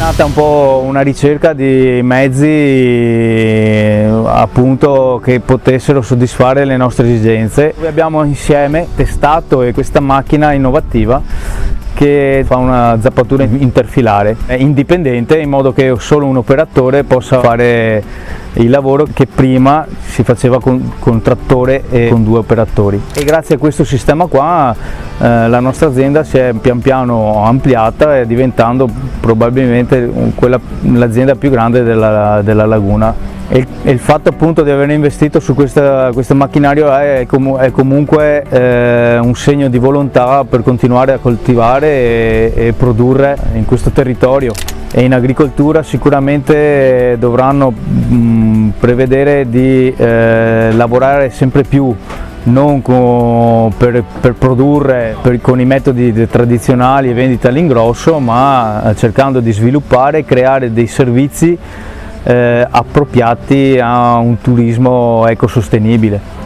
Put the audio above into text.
nata un po' una ricerca di mezzi appunto che potessero soddisfare le nostre esigenze. Noi abbiamo insieme testato questa macchina innovativa che fa una zappatura interfilare, è indipendente, in modo che solo un operatore possa fare il lavoro che prima si faceva con trattore e con 2 operatori. E grazie a questo sistema qua la nostra azienda si è pian piano ampliata, diventando probabilmente l'azienda più grande della laguna. E il fatto appunto di aver investito su questo macchinario è comunque un segno di volontà per continuare a coltivare e produrre in questo territorio. E in agricoltura sicuramente dovranno prevedere di lavorare sempre più non per produrre con i metodi tradizionali e vendita all'ingrosso, ma cercando di sviluppare e creare dei servizi appropriati a un turismo ecosostenibile.